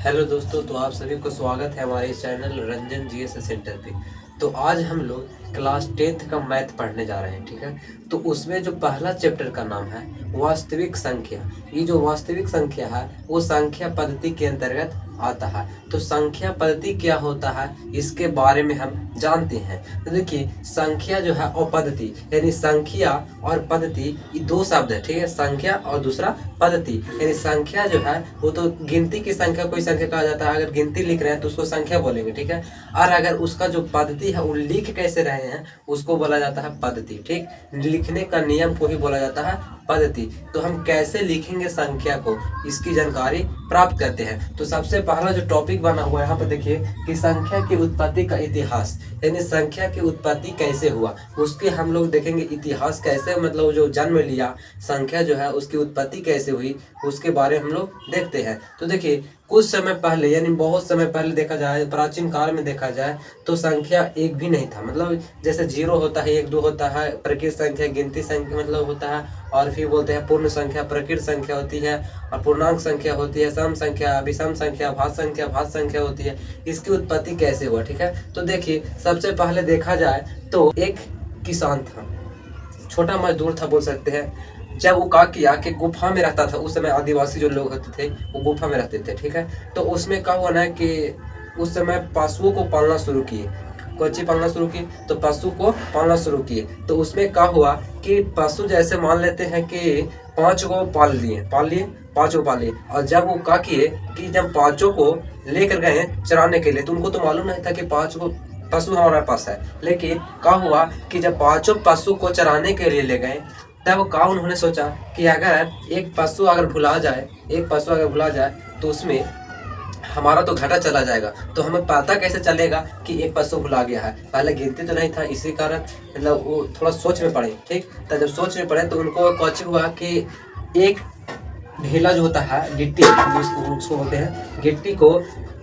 Hello दोस्तों, तो आप सभी को स्वागत है हमारे इस चैनल रंजन जीएस सेंटर पे। तो आज हम लोग क्लास 10th का मैथ पढ़ने जा रहे हैं, ठीक है। तो उसमें जो पहला चैप्टर का नाम है वास्तविक संख्या। ये जो वास्तविक संख्या है वो संख्या पद्धति के अंतर्गत आता है। तो संख्या पद्धति क्या होता है इसके बारे में हम जानते हैं। तो देखिए, संख्या जो है और पद्धति, यानी संख्या और पद्धति ये दो शब्द है, ठीक है। संख्या और दूसरा पद्धति, यानी संख्या जो है वो तो गिनती की संख्या कोई संख्या कहा जाता है। अगर गिनती लिख रहे हैं तो उसको संख्या बोलेंगे, ठीक है। और अगर उसका जो पद्धति है वो लिख कैसे रहे हैं उसको बोला जाता है पद्धति, ठीक। लिखने का नियम को ही बोला जाता है पद्धति। तो हम कैसे लिखेंगे संख्या को, इसकी जानकारी प्राप्त करते हैं। तो सबसे पहला जो टॉपिक बना हुआ है यहाँ पर देखिए कि संख्या की उत्पत्ति का इतिहास, यानी संख्या की उत्पत्ति कैसे हुआ उसके हम लोग देखेंगे। इतिहास कैसे, मतलब जो जन्म लिया संख्या जो है उसकी उत्पत्ति कैसे हुई उसके बारे में हम लोग देखते हैं। तो देखिए, कुछ समय पहले यानी बहुत समय पहले देखा जाए, प्राचीन काल में देखा जाए तो संख्या एक भी नहीं था। मतलब जैसे जीरो होता है, एक दो होता है, प्रकृत संख्या गिनती संख्या मतलब होता है, और फिर बोलते हैं पूर्ण संख्या प्रकृत संख्या होती है, और पूर्णांक संख्या होती है, सम संख्या, विषम संख्या, भाज्य संख्या होती है। इसकी उत्पत्ति कैसे हुआ, ठीक है। तो देखिए, सबसे पहले देखा जाए तो एक किसान था, छोटा मजदूर था बोल सकते हैं। जब वो क्या किया कि गुफा में रहता था, उस समय आदिवासी जो लोग होते थे वो गुफा में रहते थे, ठीक है। तो उसमें क्या हुआ ना कि उस समय पशुओं को पालना शुरू किए। कोची पालना शुरू किए, तो पशु को पालना शुरू किए। तो उसमें क्या हुआ कि पशु जैसे मान लेते हैं कि 5 को पाल लिए 5 को पाल लिए, और जब वो क्या किए कि जब 5 को लेकर गए चराने के लिए, तो उनको तो मालूम नहीं था कि 5 को पशु हमारे पास है। लेकिन क्या हुआ कि जब 5 पशु को चराने के लिए ले गए, तब क्या उन्होंने सोचा कि अगर एक पशु अगर भुला जाए तो उसमें हमारा तो घाटा चला जाएगा। तो हमें पता कैसे चलेगा कि एक पशु भुला गया है, पहले गिनती तो नहीं था, इसी कारण मतलब वो थोड़ा सोच में पड़े, ठीक। तो जब सोच में पड़े तो उनको कौच हुआ कि एक ढेला जो होता है गिट्टी, उसको बोलते हैं गिट्टी को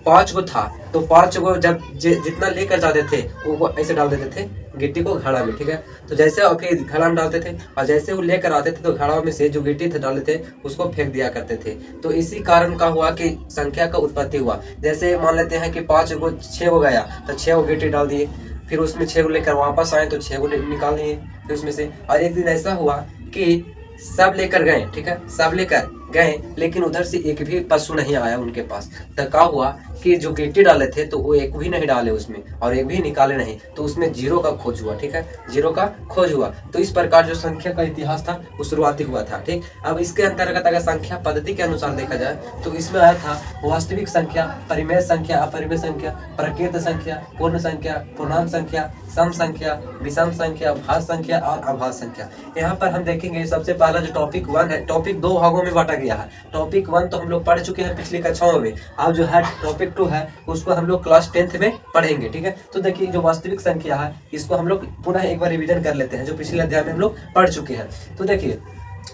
5 को था, तो 5 को जब जितना लेकर जाते थे वो ऐसे डाल देते थे गिट्टी को घड़ा में, ठीक है। तो जैसे और फिर घड़ा में डालते थे, और जैसे वो लेकर आते थे तो घड़ा में से जो गिट्टी थे डालते थे उसको फेंक दिया करते थे। तो इसी कारण का हुआ कि संख्या का उत्पत्ति हुआ। जैसे मान लेते हैं कि 5 को 6 को गया तो 6 को गिट्टी डाल दिए, फिर उसमें 6 को लेकर वापस आए तो 6 को निकाल दिए फिर उसमें से। और एक दिन ऐसा हुआ कि सब लेकर गए, ठीक है, सब लेकर गए, लेकिन उधर से एक भी पशु नहीं आया उनके पास। तो क्या हुआ कि जो गिट्टी डाले थे तो वो एक भी नहीं डाले उसमें, और एक भी निकाले नहीं, तो उसमें जीरो का खोज हुआ, ठीक है, जीरो का खोज हुआ। तो इस प्रकार जो संख्या का इतिहास था वो शुरुआती हुआ था, ठीक। अब इसके अंतर्गत अगर संख्या पद्धति के अनुसार देखा जाए तो इसमें आया था वास्तविक संख्या, परिमेय संख्या, अपरिमेय संख्या, प्रकृत संख्या, पूर्ण संख्या, पूर्णांक संख्या, सम संख्या, विषम संख्या, भाज्य संख्या और अभाज्य संख्या। यहाँ पर हम देखेंगे सबसे पहला जो टॉपिक 1 है, टॉपिक 2 भागों में बांटा गया है। टॉपिक 1 तो हम लोग पढ़ चुके हैं पिछली कक्षाओं में। अब जो है टॉपिक 2 है उसको हम लोग क्लास 10th में पढ़ेंगे, ठीक है। तो देखिए, जो वास्तविक संख्या है इसको हम लोग पुनः एक बार रिवीजन कर लेते हैं जो पिछले अध्याय में हम लोग पढ़ चुके हैं। तो देखिए,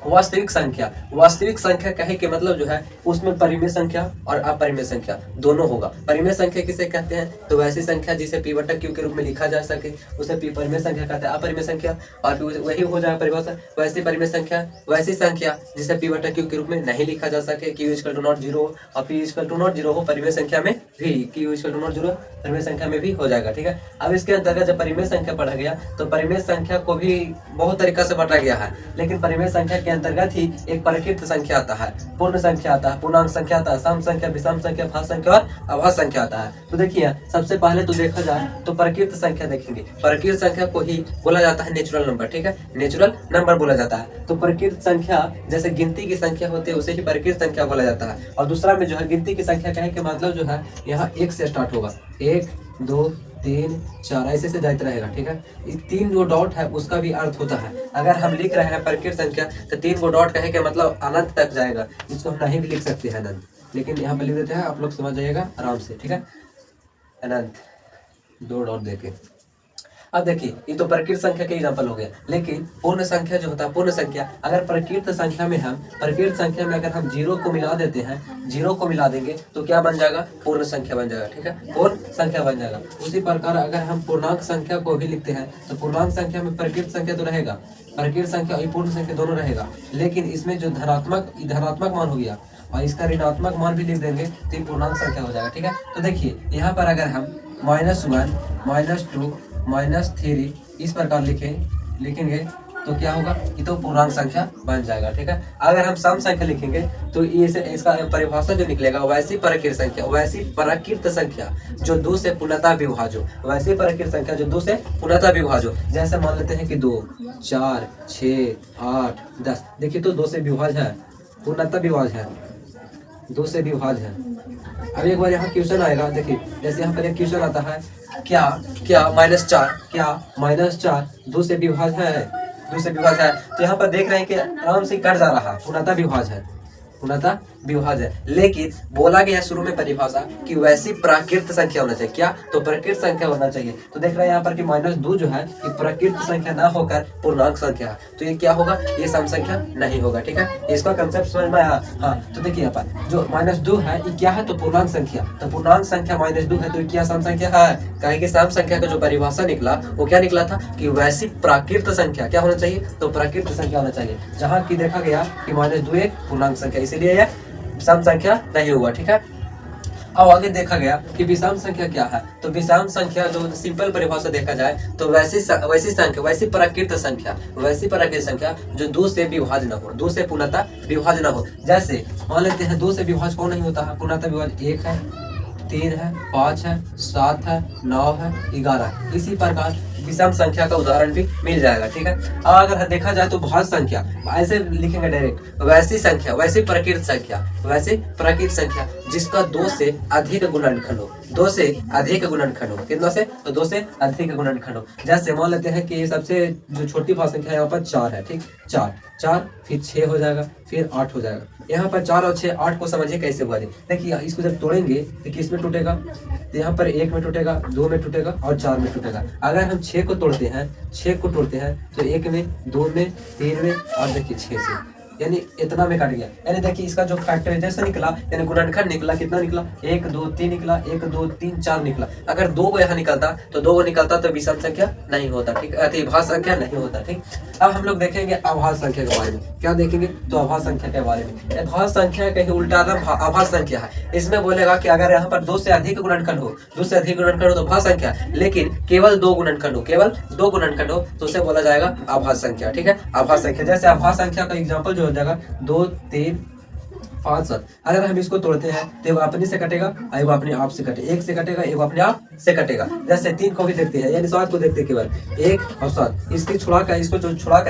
वास्तविक संख्या कहे के मतलब जो है उसमें परिमेय संख्या और अपरिमेय संख्या दोनों होगा। परिमेय संख्या किसे कहते हैं, तो वैसी संख्या जिसे p बटा q के रूप में लिखा जा सके उसे परिमेय संख्या कहते हैं। अपरिमेय संख्या, और वही हो जाएगा परिभाषा, वैसी परिमेय संख्या वैसी संख्या जिसे p बटा q के रूप में नहीं लिखा जा सके, q equal to not zero और p equal to not zero हो परिमेय संख्या में भी, q equal to not zero परिमेय संख्या में भी हो जाएगा, ठीक है। अब इसके अंतर्गत जब परिमेय संख्या पढ़ा गया तो परिमेय संख्या को भी बहुत तरीका से बांटा गया है, लेकिन परिमेय संख्या के अंतर्गत ही एक प्रकृत संख्या आता है, पूर्ण संख्या आता है, पूर्णांक संख्या आता है, सम संख्या, विषम संख्या, भाज्य संख्या और अभाज्य संख्या आता है। तो देखिए, सबसे पहले तो देखा जाए तो प्रकृत संख्या देखेंगे। प्रकृत संख्या को ही बोला जाता है नेचुरल नंबर, ठीक है, नेचुरल नंबर बोला जाता है। तो प्रकृत संख्या जैसे गिनती की संख्या होती है उसे ही प्रकृत संख्या बोला जाता है। और दूसरा में जो है गिनती की संख्या कहे के मतलब जो है यहाँ 1 से स्टार्ट होगा, 1 2 3 4 ऐसे से जाते रहेगा, ठीक है। इस 3 जो डॉट है उसका भी अर्थ होता है। अगर हम लिख रहे हैं प्रकृत संख्या तो 3 को डॉट कहे के मतलब अनंत तक जाएगा, इसको हम नहीं भी लिख सकते हैं अनंत, लेकिन यहाँ पे लिख देते हैं, आप लोग समझ जाइएगा आराम से, ठीक है, अनंत 2 डॉट देके। अब देखिए, ये तो प्रकृत संख्या के एग्जाम्पल हो गया, लेकिन पूर्ण संख्या जो होता है, पूर्ण संख्या अगर प्रकृत संख्या में अगर हम जीरो को मिला देते हैं, जीरो को मिला देंगे तो क्या बन जाएगा, पूर्ण संख्या बन जाएगा, ठीक है, पूर्ण संख्या बन जाएगा। उसी प्रकार अगर हम पूर्णांक संख्या को भी लिखते हैं तो पूर्णांक संख्या में प्रकृत संख्या तो रहेगा, प्रकृत संख्या और पूर्ण संख्या दोनों रहेगा, लेकिन इसमें जो धनात्मक मान हो गया, और इसका ऋणात्मक मान भी लिख देंगे तो ये पूर्णांक संख्या हो जाएगा। ठीक है, तो देखिए यहाँ पर अगर हम -1 -2 -3 इस प्रकार लिखेंगे तो क्या होगा, ये तो पूर्णांक संख्या बन जाएगा। ठीक है, अगर हम सम संख्या लिखेंगे तो इसका परिभाषा जो निकलेगा वैसी प्राकृत संख्या जो 2 से पूर्णतः विभाज्य हो, वैसी प्राकृत संख्या जो 2 से पूर्णतः विभाज्य हो। जैसे मान लेते हैं कि 2 4 6 8 10, देखिए तो 2 से विभाज्य है, पूर्णतः विभाज्य है, 2 से विभाज्य है। अब एक बार यहाँ क्वेश्चन आएगा, देखिए जैसे यहाँ पर एक क्वेश्चन आता है, क्या -4 -4 2 से विभाज्य है, 2 से विभाज्य है। तो यहाँ पर देख रहे हैं कि आराम से कट जा रहा है, पूर्णतः विभाज्य है, पूर्णतः विभाज्य है। लेकिन बोला गया शुरू में परिभाषा कि वैसी प्राकृत संख्या होना चाहिए, क्या, तो प्राकृत संख्या होना चाहिए। तो देख रहे हैं यहाँ पर कि -2 जो है ये प्राकृत संख्या ना होकर पूर्णांक संख्या है, तो ये क्या होगा, ये सम संख्या नहीं होगा। ठीक है, इसका कंसेप्ट समझ में आया। हाँ, तो देखिए यहाँ पर जो -2 है ये क्या है, तो पूर्णांक संख्या, तो पूर्णांक संख्या -2 है तो ये क्या सम संख्या है, कहे कि सम संख्या का जो परिभाषा निकला वो क्या निकला था कि वैसी प्राकृत संख्या क्या होना चाहिए, तो प्राकृत संख्या होना चाहिए, जहाँ की देखा गया कि -2 एक पूर्णांक संख्या, इसीलिए यह सम संख्या नहीं हुआ। ठीक है, अब आगे देखा गया कि विषम संख्या क्या है, तो विषम संख्या जो सिंपल परिभाषा देखा जाए तो वैसी संख्या, वैसी प्राकृत संख्या जो 2 से विभाज्य न हो, 2 से पूर्णतः विभाज्य न हो। जैसे मान लेते हैं 2 से विभाज्य कौन नहीं होता है, पूर्णतः विभाज्य 1 है, 3 है, 5 है, 7 है, 9 है, 11 है। इसी प्रकार विषम संख्या का उदाहरण भी मिल जाएगा। ठीक है, अब अगर देखा जाए तो भाज्य संख्या ऐसे लिखेंगे डायरेक्ट, वैसी संख्या, वैसी प्राकृत संख्या जिसका 2 से अधिक गुणनखंड हो, 2 से अधिक गुणनखंड हो, कितना से, तो 2 से अधिक गुणनखंड हो। जैसे मान लेते हैं कि सबसे जो छोटी भाज्य संख्या यहाँ पर 4 है, ठीक, 4 फिर 6 हो जाएगा, फिर 8 हो जाएगा। यहाँ पर 4 और 6 8 को समझिए कैसे हुआ। देखिए इसको जब तोड़ेंगे तो किस में टूटेगा, तो यहाँ पर 1 में टूटेगा, 2 में टूटेगा और 4 में टूटेगा। अगर हम 6 को तोड़ते हैं तो 1 में, 2 में, 3 में और देखिए 6 से, यानी इतना में कट गया। यानी देखिए इसका जो फैक्टराइजेशन निकला, यानी गुणनखंड निकला, कितना निकला, 1 2 3 निकला, 1 2 3 4 निकला। अगर 2 को यहाँ निकलता तो विषम संख्या नहीं होता। ठीक है, भाज्य संख्या नहीं होता। ठीक, अब हम लोग देखेंगे अभाज्य संख्या के बारे में। क्या देखेंगे, तो अभाज्य संख्या के बारे में। भाज्य संख्या कहीं उल्टा अभाज्य संख्या है, इसमें बोलेगा कि अगर यहाँ पर 2 से अधिक गुणनखंड हो, तो भाज्य संख्या, लेकिन केवल 2 गुणनखंड हो, तो उसे बोला जाएगा अभाज्य संख्या। ठीक है, अभाज्य संख्या, जैसे अभाज्य संख्या का एग्जाम्पल जो हो जाएगा 2 3 5 7। अगर हम इसको तोड़ते हैं तो वो अपने से कटेगा, वो अपने आप से कटेगा, 1 से कटेगा, वो अपने आप से कटेगा। जैसे 3 को भी देखते हैं, यानी 7 को देखते हैं, केवल 1 और 7, इसको छुड़ाकर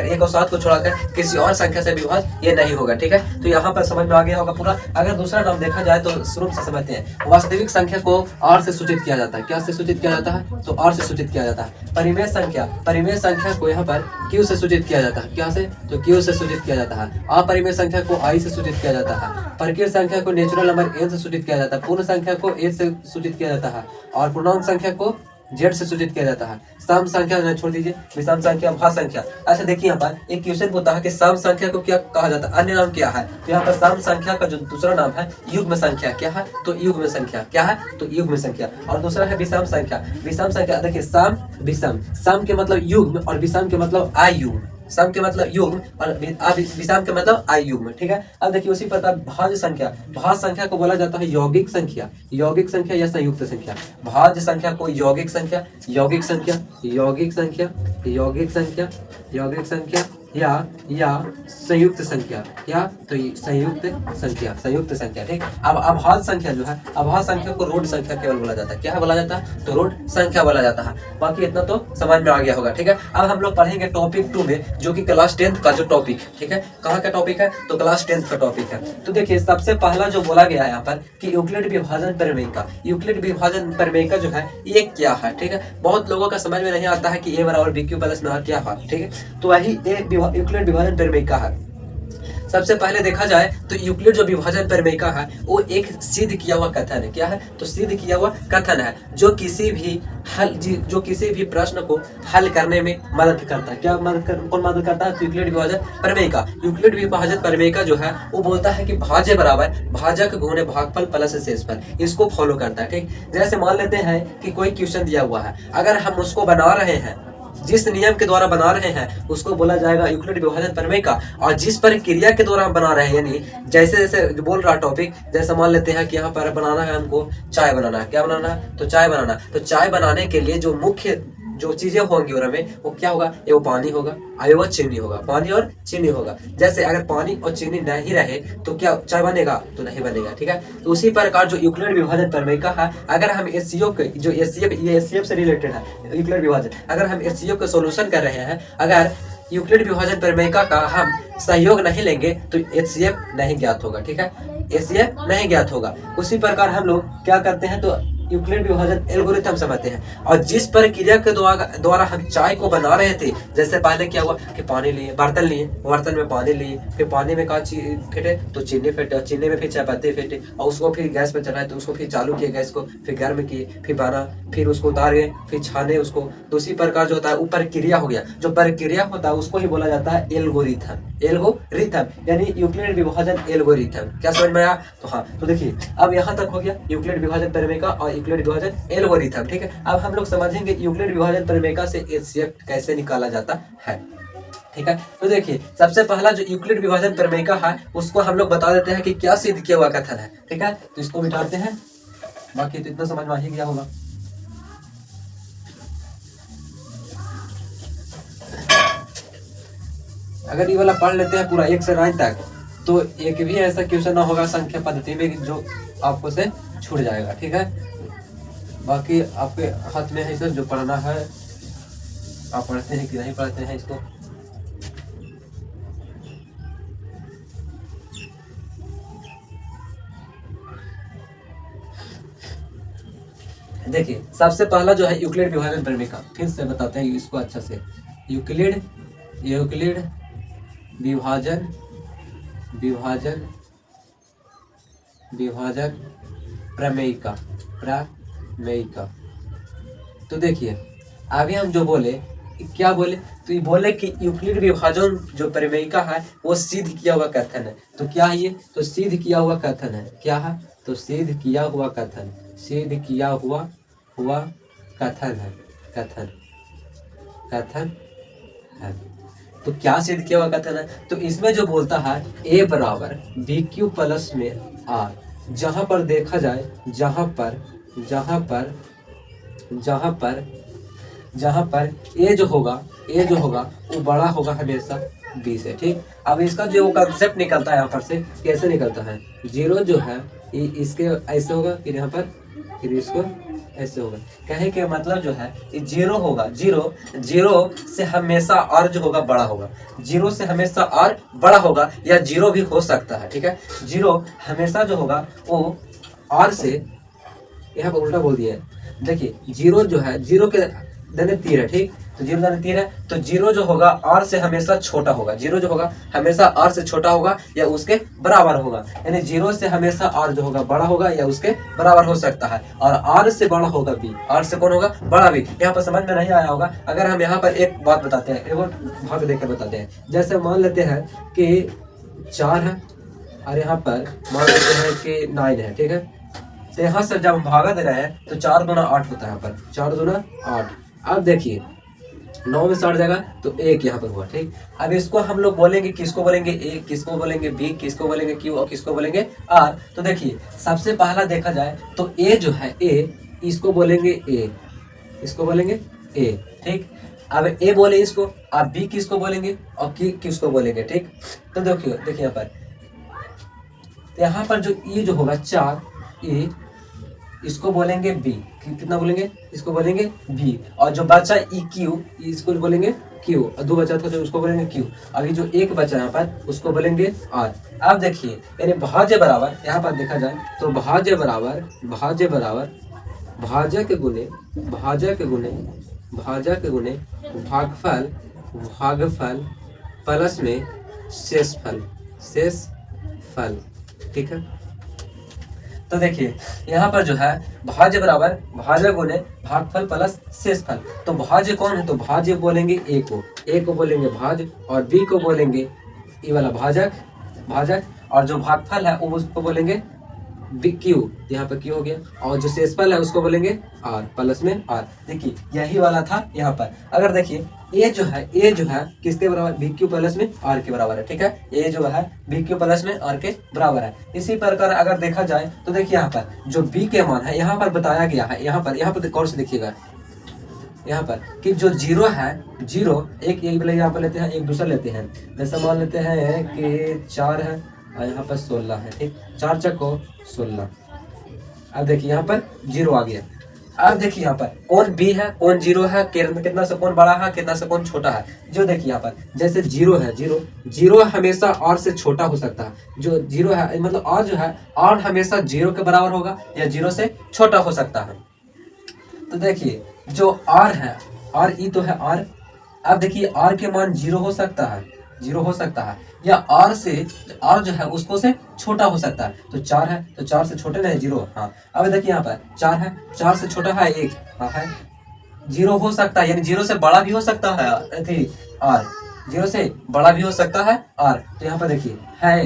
1 और 7 को छुड़ाकर किसी और संख्या से विभाज्य ये नहीं होगा। ठीक है, तो यहाँ पर समझ में आ गया होगा पूरा। अगर दूसरा नाम देखा जाए तो शुरू से समझते हैं, वास्तविक संख्या को R से सूचित किया जाता है। क्या से सूचित किया जाता है, तो R से सूचित किया जाता है। परिमेय संख्या को यहाँ पर Q से सूचित किया जाता है। क्या से, तो Q से सूचित किया जाता है। अपरिमेय संख्या को I से सूचित किया जाता है। प्रकृत संख्या को नेचुरल नंबर n से सूचित किया जाता है। पूर्ण संख्या को a से सूचित किया जाता है और पूर्णांक संख्या को z से सूचित किया जाता है। सम संख्या छोड़ दीजिए, विषम संख्या, भाज्य संख्या। अच्छा देखिए यहाँ पर एक क्वेश्चन पूछता है कि सम संख्या को क्या कहा जाता है, अन्य नाम क्या है। तो यहाँ पर सम संख्या का जो दूसरा नाम है युग्म संख्या। क्या है, तो युग्म संख्या। क्या है, तो युग्म संख्या। और दूसरा है विषम संख्या। विषम संख्या देखिए सम विषम, सम के मतलब युग्म और विषम के मतलब अयुग्म। सम के मतलब युग्म और विषम के मतलब अयुग्म। ठीक है, अब देखिए उसी प्रकार भाज्य संख्या को बोला जाता है यौगिक संख्या या संयुक्त संख्या। भाज्य संख्या को यौगिक संख्या या संयुक्त संख्या, या तो संयुक्त संख्या। ठीक, अब अभाज्य संख्या जो है, अभाज्य संख्या को रोड संख्या केवल बोला जाता है। क्या बोला जाता है, तो रोड संख्या बोला जाता है। बाकी इतना तो समझ में आ गया होगा। ठीक है, अब हम लोग पढ़ेंगे टॉपिक 2 में, जो कि क्लास 10th का जो टॉपिक। ठीक है, कहाँ का टॉपिक है, तो क्लास 10th का टॉपिक है। तो देखिए सबसे पहला जो बोला गया है यहाँ पर कि यूक्लिड विभाजन प्रमेय जो है ये क्या है। ठीक है, बहुत लोगों का समझ में नहीं आता है कि a बराबर bq प्लस n क्या है। ठीक है, तो वही यूक्लिड विभाजन प्रमेय का है। सबसे पहले देखा जाए तो यूक्लिड जो विभाजन प्रमेय का है वो एक सिद्ध किया हुआ कथन है। क्या है, तो सिद्ध किया हुआ कथन है जो किसी भी प्रश्न को हल करने में मदद करता है। क्या कौन मदद करता है, तो यूक्लिड विभाजन प्रमेय का। यूक्लिड विभाजन प्रमेय का जो है वो बोलता है कि भाज्य बराबर भाजक गुणे भागफल प्लस शेषफल, इसको फॉलो करता है। ठीक, जैसे मान लेते हैं कि कोई क्वेश्चन दिया हुआ है, अगर हम उसको बना रहे हैं जिस नियम के द्वारा बना रहे हैं उसको बोला जाएगा यूक्लिड विभाजन प्रमेय का। और जिस प्रक्रिया के द्वारा हम बना रहे हैं, यानी जैसे जैसे जो बोल रहा टॉपिक, जैसे मान लेते हैं कि यहाँ पर बनाना है हमको चाय बनाना है, क्या बनाना है, तो चाय बनाना है। तो चाय बनाने के लिए जो मुख्य जो चीजें होंगी उनमें, वो क्या होगा, ये वो पानी होगा, और वो चीनी होगा, पानी और चीनी होगा। जैसे अगर पानी और चीनी नहीं रहे तो क्या चाय बनेगा, तो नहीं बनेगा, ठीक है। तो उसी प्रकार जो यूक्लिड विभाजन प्रमेय का है, अगर हम एचसीएफ के जो एचसीएफ से रिलेटेड है यूक्लिड विभाजन, अगर हम एचसीएफ का सॉल्यूशन कर रहे हैं, अगर यूक्लिड विभाजन प्रमेय का हम सहयोग नहीं लेंगे तो एचसीएफ नहीं ज्ञात होगा, ठीक है, एचसीएफ नहीं ज्ञात होगा। उसी प्रकार हम लोग क्या करते हैं, तो यूक्लिड विभाजन एल्गोरिथम समझते हैं। और जिस प्रक्रिया के द्वारा हम चाय को बना रहे थे, जैसे पहले क्या हुआ कि पानी लिए, बर्तन लिए, बर्तन में पानी लिए, फिर पानी में का फेंटे तो चीनी फेंटे, चीनी में फिर चाय पत्ती फेंटे, और उसको फिर गैस पे चढ़ाए, तो उसको फिर चालू किए गैस को, फिर गर्म किए, फिर बना, फिर उसको उतारे, फिर छाने उसको। दूसरी प्रकार जो होता है वो प्रक्रिया हो गया। जो प्रक्रिया होता है उसको ही बोला जाता है एल्गोरिथम। एल्गोरिथम यानी यूक्लिड विभाजन एल्गोरिथम। क्या समझ में आया? तो हाँ, तो देखिए अब यहाँ तक हो गया यूक्लिड विभाजन प्रमेय का और यूक्लिड विभाजन एल्गोरिथम, ठीक है। अब हम लोग समझेंगे यूक्लिड विभाजन प्रमेय से एचसीएफ कैसे निकाला जाता है, ठीक है। तो देखिए सबसे पहला जो यूक्लिड विभाजन प्रमेय का है उसको हम लोग बता देते हैं कि क्या सिद्ध किया हुआ कथन है, ठीक है। तो इसको मिटाते हैं, बाकी तो इतना समझ में ही गया होगा। अगर ये वाला पढ़ लेते हैं पूरा 1 से 9 तक, तो एक भी ऐसा क्वेश्चन ना होगा संख्या पद्धति में जो आपको से छूट जाएगा, ठीक है। बाकी आपके हाथ में है सर, जो पढ़ना है आप पढ़ते हैं कि नहीं पढ़ते हैं इसको। देखिए सबसे पहला जो है यूक्लिड विभाजन प्रमेय का, फिर से बताते हैं इसको अच्छा से। यूक्लिड विभाजन प्रमेय का। तो देखिए अभी हम जो बोले, क्या बोले, तो ये बोले कि यूक्लिड विभाजन जो प्रमेय का है वो सिद्ध किया हुआ कथन है। तो क्या है ये, तो सिद्ध किया हुआ कथन है। क्या है, तो सिद्ध किया हुआ कथन, सिद्ध किया हुआ कथन है, कथन है। तो क्या सिद्ध किया हुआ कथन है, तो इसमें जो बोलता है a बराबर बी क्यू प्लस में r, जहां पर देखा जाए, जहां पर a जो होगा वो बड़ा होगा हमेशा b से, ठीक। अब इसका जो कंसेप्ट निकलता है यहाँ पर से कैसे निकलता है, जीरो जो है इसके ऐसे होगा, फिर यहाँ पर फिर इसको ऐसे होगा। कहे के मतलब जो है ये जीरो होगा, जीरो से हमेशा r जो होगा बड़ा होगा, जीरो से हमेशा r बड़ा होगा, या जीरो भी हो सकता है, ठीक है। जीरो हमेशा जो होगा वो r से, यहाँ पर उल्टा बोल दिया है। देखिए जीरो जो है, जीरो के दाने तीर है, ठीक। तो जीरो दाने तीर है, तो जीरो जो होगा r से हमेशा छोटा होगा, जीरो जो होगा हमेशा r से छोटा होगा या उसके बराबर होगा। यानी जीरो से हमेशा r जो होगा बड़ा होगा या उसके बराबर हो सकता है, और r से बड़ा होगा b, r से कौन होगा, बड़ा b। यहाँ पर समझ में नहीं आया होगा। अगर हम यहाँ पर एक बात बताते हैं, एक और भाग देकर बताते हैं। जैसे मान लेते हैं कि 4 है और यहाँ पर मान लेते हैं कि 9 है, ठीक है। तो यहाँ से जब हम भागा दे रहे हैं तो 4 दूना 8 होता है, यहाँ पर 4 दूना 8। अब देखिए 9 में से 8 जाएगा तो 1 यहाँ पर हुआ, ठीक। अब इसको हम लोग बोलेंगे, किसको बोलेंगे a, किसको बोलेंगे b, किसको बोलेंगे q और किसको बोलेंगे r। तो देखिए सबसे पहला देखा जाए तो a जो है a, इसको बोलेंगे a, इसको बोलेंगे a, ठीक। अब a बोले इसको, अब b किसको बोलेंगे और q किसको बोलेंगे, ठीक। तो देखिए यहाँ पर जो e जो होगा 4, e इसको बोलेंगे b, कितना बोलेंगे, इसको बोलेंगे b। और जो बचा EQ इसको बोलेंगे Q, और 2 बचा था जो उसको बोलेंगे Q। अभी जो 1 बचा यहाँ पर उसको बोलेंगे R। अब देखिए यानी भाज्य बराबर, यहाँ पर देखा जाए तो भाज्य बराबर भाज्य के गुणे भागफल प्लस में शेषफल, ठीक है। तो देखिए यहाँ पर जो है भाज्य बराबर भाज्य गुणे भागफल प्लस शेषफल। तो भाज्य कौन है, तो भाज्य बोलेंगे a को बोलेंगे भाज्य, और b को बोलेंगे ये वाला भाजक, और जो भागफल है वो उसको बोलेंगे बी क्यू, यहाँ पर क्यू हो गया, और जो शेषफल है उसको बोलेंगे आर, प्लस में आर। देखिए यही वाला था यहाँ पर। अगर देखिए ए जो है किसके बराबर, बी क्यू प्लस में आर के बराबर है, ठीक है। ए जो है बी क्यू प्लस में आर के बराबर है। इसी प्रकार अगर देखा जाए तो देखिए यहाँ पर जो बी के मान है यहाँ पर बताया गया है, यहाँ पर गौर से देखिएगा, यहाँ पर कि जो जीरो है, जीरो एक यहाँ पर लेते हैं, एक दूसरा लेते हैं। जैसे मान लेते हैं कि 4 है और यहाँ पर 16 है, ठीक। 4 चक्को 16। अब देखिए यहाँ पर जीरो आ गया। अब देखिए यहाँ पर कौन बी है, कौन जीरो है, कितना से कौन बड़ा है, कितना से कौन छोटा है। जो देखिए यहाँ पर जैसे जीरो है, जीरो हमेशा आर से छोटा हो सकता है। जो जीरो है मतलब आर जो है, आर हमेशा जीरो के बराबर होगा या जीरो से छोटा हो सकता है। तो देखिए जो आर है, आर ई तो है आर। अब देखिए आर के मान जीरो हो सकता है, जीरो हो सकता है, या आर से आर जो है उसको से छोटा हो सकता है। तो 4 है तो 4 से छोटे नहीं, जीरो। हाँ अब देखिए यहाँ पर 4 है, 4 से छोटा है 1, हाँ है, जीरो हो सकता है, यानी जीरो से बड़ा भी हो सकता है आर, जीरो से बड़ा भी हो सकता है आर। तो यहाँ पर देखिए है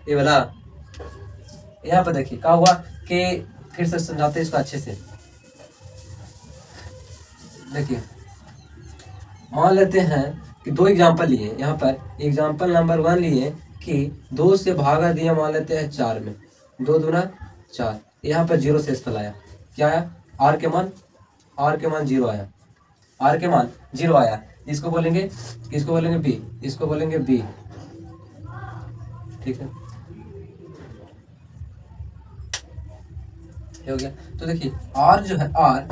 ये वाला। यहाँ पर देखिए क्या हुआ कि फिर से समझाते हैं इसको अच्छे से। देखिए मान लेते हैं कि 2 एग्जाम्पल लिए, यहाँ पर एग्जाम्पल नंबर 1 लिए कि 2 से भागा दिया, मान लेते हैं 4 में, 2 दूना 4। यहाँ पर जीरो शेषफल आया, क्या आया, आर के मान जीरो आया, आर के मान जीरो आया। इसको बोलेंगे, किसको बोलेंगे, बी, इसको बोलेंगे बी, ठीक है, हो गया। तो देखिए आर जो है, आर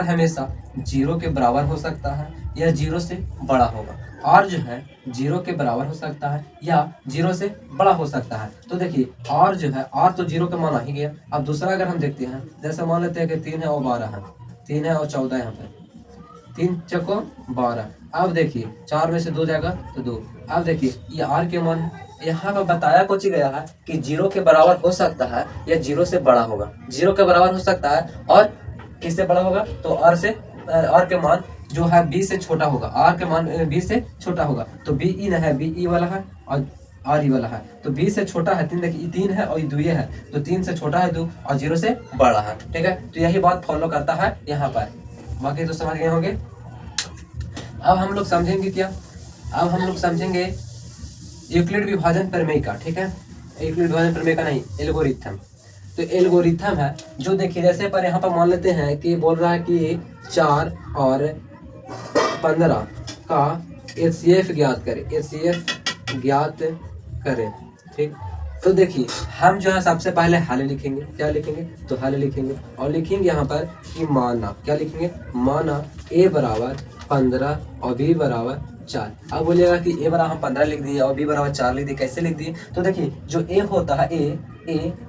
हमेशा जीरो के बराबर हो सकता है या जीरो से बड़ा होगा। आर जो है जीरो के बराबर हो सकता है या जीरो से बड़ा हो सकता है। तो देखिए आर जो है, आर तो जीरो का मान आ ही गया। अब दूसरा अगर हम देखते हैं, जैसे मान लेते हैं कि 3 है और 12 है, 3 है और 14 यहाँ पर, 3 चौको 12। अब देखिए 4 में से 2 जाएगा तो 2। अब देखिए ये आर के मान यहाँ पर बताया कुछ गया है कि जीरो के बराबर हो सकता है या जीरो से बड़ा होगा। जीरो के बराबर हो सकता है और किससे बड़ा होगा, तो आर के मान जो है बी से छोटा होगा, आर के मान बी से छोटा होगा। तो बी ई न है, बी ई वाला है और आर ई वाला है। तो बी से छोटा है 3, देखिए 3 है और ये 2 है, तो 3 से छोटा है 2 और जीरो से बड़ा है, ठीक है। तो यही बात फॉलो करता है यहाँ पर। बाकी तो समझ गए होंगे। अब हम लोग समझेंगे क्या, अब हम लोग समझेंगे यूक्लिड विभाजन प्रमेय का, ठीक है। यूक्लिड विभाजन प्रमेय का नहीं, एल्गोरिथम। तो एल्गोरिथम है जो देखिए जैसे पर यहाँ पर मान लेते हैं कि बोल रहा है कि 4 और 15 का HCF ज्ञात करें, HCF ज्ञात करें, ठीक। तो देखिए हम जो है सबसे पहले हल लिखेंगे, क्या लिखेंगे, तो हल लिखेंगे और लिखेंगे यहाँ पर कि माना, क्या लिखेंगे, माना a बराबर 15 और b बराबर 4। अब बोलिएगा कि a बराबर हम 15 लिख दिए और b बराबर 4 लिख दिए, कैसे लिख दिए। तो देखिए जो a होता है, a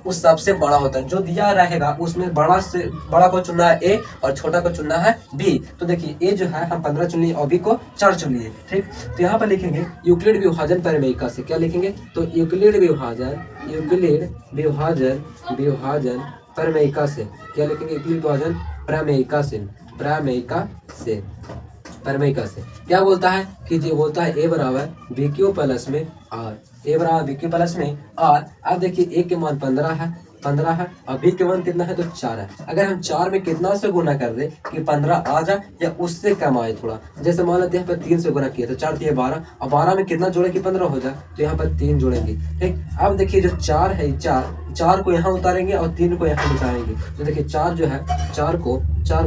उस सबसे बड़ा होता है, जो दिया रहेगा उसमें बड़ा से बड़ा को चुनना है a और छोटा को चुनना है b। तो देखिए a जो है हम 15 चुन लिए और b को 4 चुन लिए, ठीक। तो यहाँ पर लिखेंगे यूक्लिड विभाजन प्रमेयिका से, क्या लिखेंगे, तो यूक्लिड विभाजन प्रमेयिका से, क्या लिखेंगे, यूक्लिड विभाजन प्रमेयिका से क्या बोलता है कि जो बोलता है a बराबर बी क्यू प्लस में आर, a बराबर बी क्यू प्लस में आर। अब देखिए a के मान 15 है और b के मान कितना है, तो 4 है। अगर हम 4 में कितना से गुना कर दे कि 15 आ जाए या उससे कम आए थोड़ा, जैसे मान लेते हैं यहाँ पर 3 से गुना किया तो 4 दिए 12 और 12 में कितना जोड़े कि 15 हो जाए, तो यहाँ पर 3 जोड़ेंगे, ठीक। अब देखिए जो 4 है, 4 को यहाँ उतारेंगे और 3 को यहाँ लिखाएंगे। तो देखिए 4 जो है, 4 को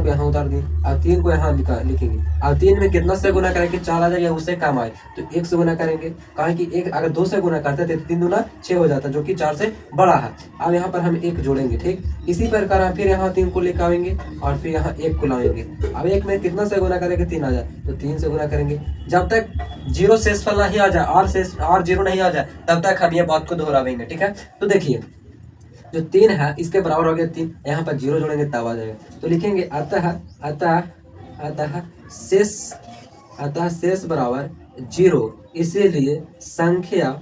यहाँ उतार दिए और 3 को यहाँ लिखेंगे। और 3 में कितना से गुना करेंगे, 4 आ जाए या उससे कम आए तो 1 से गुना करेंगे, कारण कि 1 अगर 2 से गुना करते तो 3 दूना 6 हो जाता, जो कि 4 से बड़ा है। अब यहाँ पर हम 1 जोड़ेंगे, ठीक। इसी प्रकार हम फिर यहाँ 3 को लेकर आएंगे और फिर यहाँ 1 को लाएंगे। अब 1 में कितना से गुना करेंगे, 3 आ जाए तो 3 से गुना करेंगे। जब तक जीरो शेषफल नहीं आ जाए, आर जीरो नहीं आ जाए, तब तक हम ये बात को दोहराएंगे, ठीक है। तो देखिए जो 3 है इसके बराबर हो गया 3, यहाँ पर 0 जोड़ेंगे तब आ जाएगा। तो लिखेंगे अतः शेष बराबर 0, इसीलिए संख्या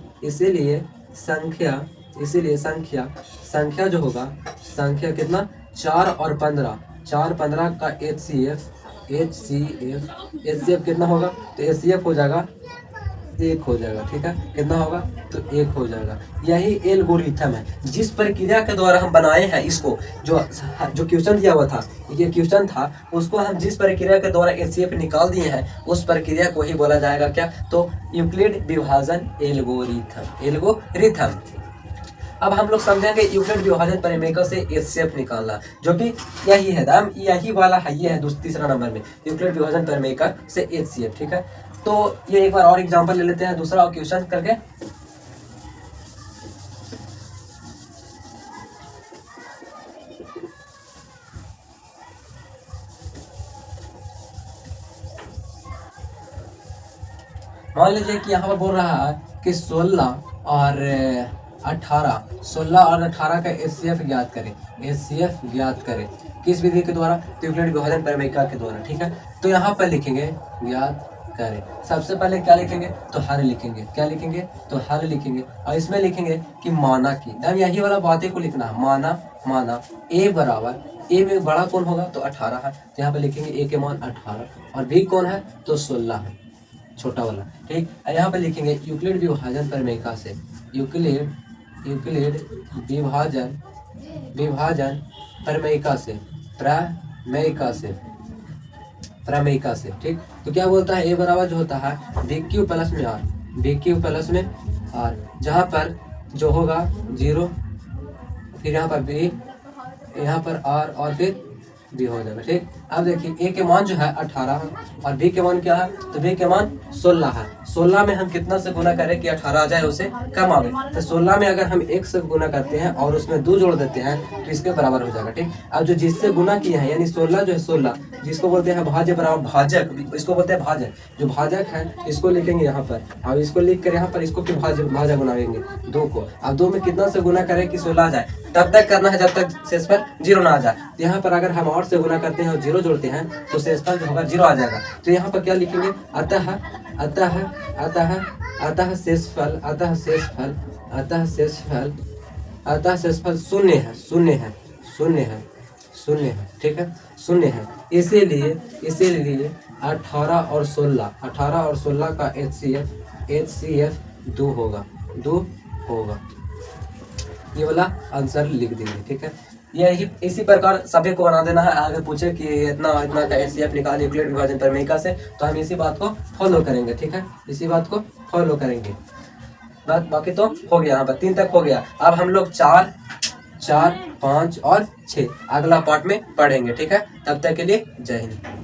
जो होगा, संख्या कितना, 4 और 15 का HCF कितना होगा, तो HCF हो जाएगा 1 हो जाएगा। ठीक है, कितना होगा तो 1 हो जाएगा। यही एल्गोरिथम है जिस प्रक्रिया के द्वारा हम बनाए हैं इसको, जो जो क्वेश्चन दिया हुआ था, ये क्वेश्चन था, उसको हम जिस प्रक्रिया के द्वारा एचसीएफ निकाल दिए हैं उस प्रक्रिया को ही बोला जाएगा क्या, तो यूक्लिड विभाजन एल्गोरिथम। अब हम लोग समझेंगे यूक्लिड विभाजन परिमेय से एचसीएफ निकालना, जो कि यही है दाम, यही वाला है, ये है तीसरा नंबर में यूक्लिड विभाजन परिमेय से एचसीएफ। ठीक है, तो ये एक बार और एग्जांपल ले लेते हैं दूसरा क्वेश्चन करके। मान लीजिए कि यहाँ पर बोल रहा है कि 16 और 18 का एचसीएफ ज्ञात करें। एचसीएफ ज्ञात करें किस विधि के द्वारा, यूक्लिड विभाजन परिमेय के द्वारा। ठीक है, तो यहाँ पर लिखेंगे ज्ञात करें। सबसे पहले क्या लिखेंगे तो हल लिखेंगे, क्या लिखेंगे तो हल लिखेंगे, और इसमें लिखेंगे कि माना की, यही वाला बातें को लिखना है, माना ए बराबर, ए में बड़ा कौन होगा तो 18 है, तो यहाँ पे लिखेंगे ए के मान 18 और बी कौन है तो 16 है, छोटा वाला। ठीक, यहाँ पे लिखेंगे यूक्लिड विभाजन परिमेय से, यूक्लिड विभाजन प्रमेयिका से। ठीक, तो क्या बोलता है, ए बराबर जो होता है बी क्यू प्लस में आर, जहाँ पर जो होगा 0, फिर यहाँ पर बी, यहाँ पर आर और फिर बी हो जाएगा। ठीक, अब देखिए ए के मान जो है 18 है और बी के मान क्या है तो बी के मान 16 है। 16 में हम कितना से गुना करें कि 18 आ जाए उसे कम आवे, तो 16 में अगर हम 1 से गुना करते हैं और उसमें 2 जोड़ देते हैं तो इसके बराबर हो जाएगा। ठीक, अब जो जिससे गुना किए हैं यानी 16 जो है 16, जिसको बोलते हैं भाज्य बराबर भाजक, इसको बोलते हैं भाजक, जो भाजक है इसको लिखेंगे यहाँ पर, अब इसको लिख कर यहाँ पर इसको फिर भाजक बनाएंगे 2 को। अब 2 में कितना से गुना करें कि 16 आ जाए, तब तक करना है जब तक शेषफल 0 ना आ जाए। तो यहाँ पर अगर हम और से गुना करते हैं और 0 जोड़ते हैं तो शेषफल जो होगा 0 आ जाएगा। तो यहाँ पर क्या लिखेंगे, अतः शेषफल शून्य है। ठीक है, शून्य है, इसीलिए 18 और 16 का एचसीएफ 2 होगा। ये वाला आंसर लिख देंगे। ठीक है, यही इसी प्रकार सभी को बना देना है। अगर पूछे कि इतना का एचसीएफ निकाल यूक्लिड विभाजन परिमेय से, तो हम इसी बात को फॉलो करेंगे। ठीक है, इसी बात को फॉलो करेंगे। बाकी तो हो गया, यहाँ पर 3 तक हो गया। अब हम लोग 4, 5 और 6 अगला पार्ट में पढ़ेंगे। ठीक है, तब तक के लिए जय हिंद।